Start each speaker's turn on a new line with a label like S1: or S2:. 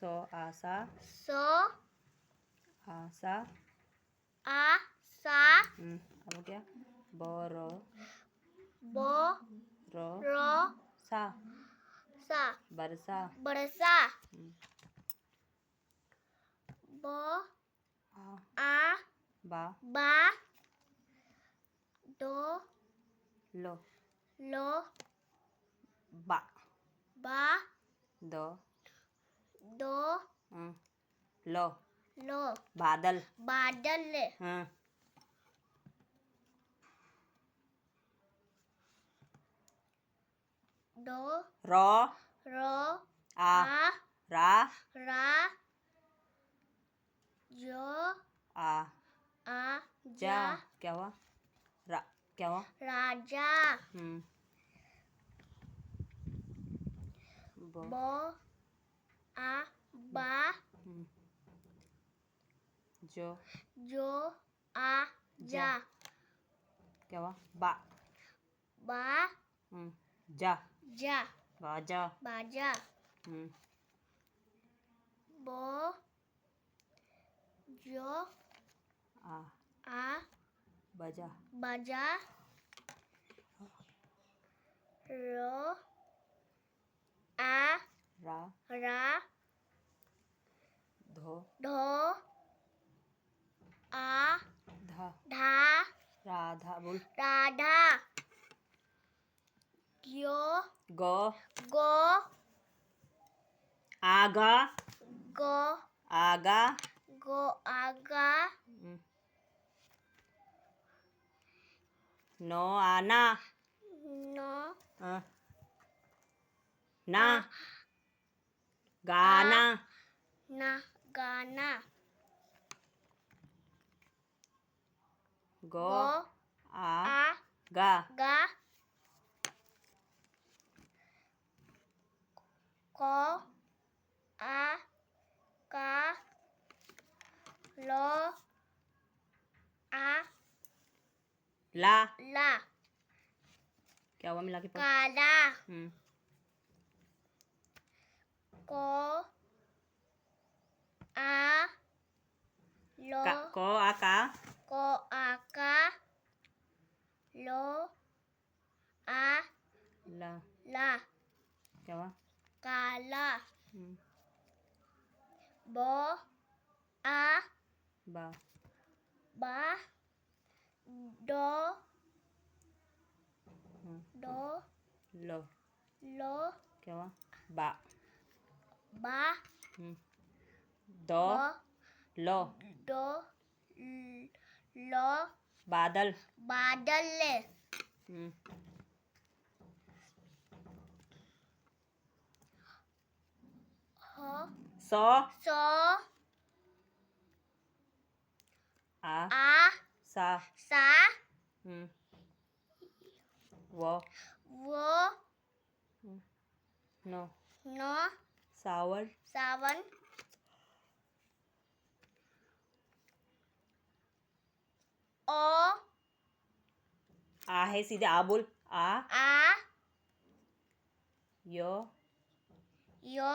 S1: सो आसा
S2: सो
S1: आसा
S2: आसा
S1: अब क्या बोरो
S2: बो
S1: रो
S2: रो
S1: सा
S2: सा
S1: बरसा
S2: बरसा बो आ
S1: बा
S2: बा दो
S1: लो
S2: लो
S1: बा
S2: बा
S1: दो
S2: दो
S1: लो
S2: लो
S1: बादल
S2: बादल दो
S1: रो
S2: रो
S1: आ रा
S2: रा जो
S1: आ
S2: जा
S1: क्या हुआ रा क्या हुआ
S2: राजा बो आ बा
S1: जो
S2: आ जा
S1: क्या हुआ बा
S2: बा
S1: जा
S2: जा
S1: बाजा
S2: बाजा बो जो आ
S1: बजा
S2: बाजा रो आ
S1: रा
S2: रा
S1: धो
S2: धो आ
S1: धा
S2: धा
S1: राधा बोल
S2: राधा
S1: गो
S2: गो
S1: आगा
S2: गो
S1: आगा
S2: गो आगा
S1: नो आना
S2: नो
S1: ना गाना
S2: ना गाना
S1: गो आ
S2: गा को आ का लो आ
S1: ला
S2: ला
S1: क्या हुआ मिला के
S2: काला को आ लो
S1: को आका
S2: को आका लो आ
S1: ला
S2: ला
S1: क्या हुआ
S2: काला बो आ
S1: बा
S2: बा दो दो
S1: लो
S2: लो
S1: क्या हुआ बा
S2: बा
S1: दो लो
S2: दो लो
S1: बादल
S2: बादल हो
S1: सो
S2: सो
S1: आ सा
S2: सा
S1: वो नो
S2: नो
S1: सावन
S2: सावन ओ
S1: आ है सीधे आ बोल आ
S2: आ
S1: यो
S2: यो